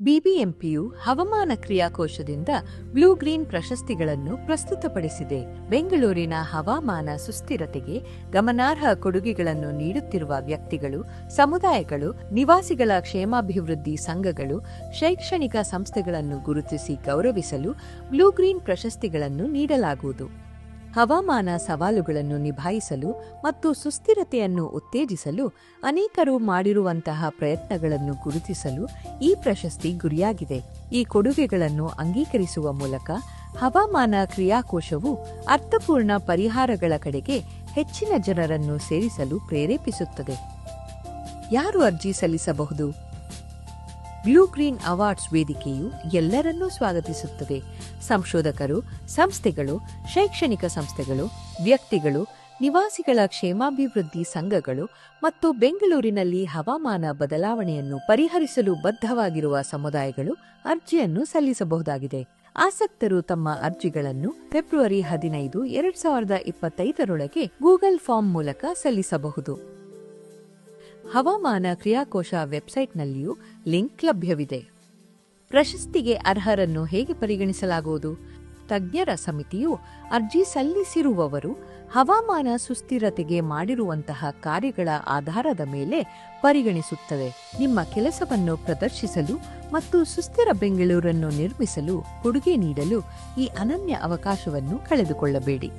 ಬಿಬಿಎಂಪಿಯು ಹವಾಮಾನ ಕ್ರಿಯಾಕೋಶದಿಂದ blue green ಪ್ರಶಸ್ತಿಗಳನ್ನು ಪ್ರಸ್ತುತಪಡಿಸಿದೆ. ಬೆಂಗಳೂರಿನ ಹವಾಮಾನ ಸುಸ್ಥಿರತೆಗೆ ಗಮನಾರ್ಹ ಕೊಡುಗೆಗಳನ್ನು ನೀಡುತ್ತಿರುವ ವ್ಯಕ್ತಿಗಳು, ಸಮುದಾಯಗಳು, ನಿವಾಸಿಗಳ ಕ್ಷೇಮಾಭಿವೃದ್ಧಿ ಸಂಘಗಳು, ಶೈಕ್ಷಣಿಕ ಸಂಸ್ಥೆಗಳನ್ನು ಗುರುತಿಸಿ ಗೌರವಿಸಲು ಬ್ಲೂ ಗ್ರೀನ್ ಪ್ರಶಸ್ತಿಗಳನ್ನು ನೀಡಲಾಗುವುದು. ಹವಾಮಾನ ಸವಾಲುಗಳನ್ನು ನಿಭಾಯಿಸಲು ಮತ್ತು ಸುಸ್ಥಿರತೆಯನ್ನು ಉತ್ತೇಜಿಸಲು ಅನೇಕರು ಮಾಡಿರುವಂತಹ ಪ್ರಯತ್ನಗಳನ್ನು ಗುರುತಿಸಲು ಈ ಪ್ರಶಸ್ತಿ ಗುರಿಯಾಗಿದೆ. ಈ ಕೊಡುಗೆಗಳನ್ನು ಅಂಗೀಕರಿಸುವ ಮೂಲಕ ಹವಾಮಾನ ಕ್ರಿಯಾಕೋಶವು ಅರ್ಥಪೂರ್ಣ ಪರಿಹಾರಗಳ ಕಡೆಗೆ ಹೆಚ್ಚಿನ ಜನರನ್ನು ಸೇರಿಸಲು ಪ್ರೇರೇಪಿಸುತ್ತದೆ. ಯಾರು ಅರ್ಜಿ ಸಲ್ಲಿಸಬಹುದು? ಬ್ಲೂ ಗ್ರೀನ್ ಅವಾರ್ಡ್ಸ್ ವೇದಿಕೆಯು ಎಲ್ಲರನ್ನೂ ಸ್ವಾಗತಿಸುತ್ತದೆ. ಸಂಶೋಧಕರು, ಸಂಸ್ಥೆಗಳು, ಶೈಕ್ಷಣಿಕ ಸಂಸ್ಥೆಗಳು, ವ್ಯಕ್ತಿಗಳು, ನಿವಾಸಿಗಳ ಕ್ಷೇಮಾಭಿವೃದ್ಧಿ ಸಂಘಗಳು ಮತ್ತು ಬೆಂಗಳೂರಿನಲ್ಲಿ ಹವಾಮಾನ ಬದಲಾವಣೆಯನ್ನು ಪರಿಹರಿಸಲು ಬದ್ಧವಾಗಿರುವ ಸಮುದಾಯಗಳು ಅರ್ಜಿಯನ್ನು ಸಲ್ಲಿಸಬಹುದಾಗಿದೆ. ಆಸಕ್ತರು ತಮ್ಮ ಅರ್ಜಿಗಳನ್ನು ಫೆಬ್ರವರಿ 15, 2025 ಗೂಗಲ್ ಫಾರ್ಮ್ ಮೂಲಕ ಸಲ್ಲಿಸಬಹುದು. ಹವಾಮಾನ ಕ್ರಿಯಾಕೋಶ ವೆಬ್ಸೈಟ್ನಲ್ಲಿಯೂ ಲಿಂಕ್ ಲಭ್ಯವಿದೆ. ಪ್ರಶಸ್ತಿಗೆ ಅರ್ಹರನ್ನು ಹೇಗೆ ಪರಿಗಣಿಸಲಾಗುವುದು? ತಜ್ಞರ ಸಮಿತಿಯು ಅರ್ಜಿ ಸಲ್ಲಿಸಿರುವವರು ಹವಾಮಾನ ಸುಸ್ಥಿರತೆಗೆ ಮಾಡಿರುವಂತಹ ಕಾರ್ಯಗಳ ಆಧಾರದ ಮೇಲೆ ಪರಿಗಣಿಸುತ್ತದೆ. ನಿಮ್ಮ ಕೆಲಸವನ್ನು ಪ್ರದರ್ಶಿಸಲು ಮತ್ತು ಸುಸ್ಥಿರ ಬೆಂಗಳೂರನ್ನು ನಿರ್ಮಿಸಲು ಕೊಡುಗೆ ನೀಡಲು ಈ ಅನನ್ಯ ಅವಕಾಶವನ್ನು ಕಳೆದುಕೊಳ್ಳಬೇಡಿ.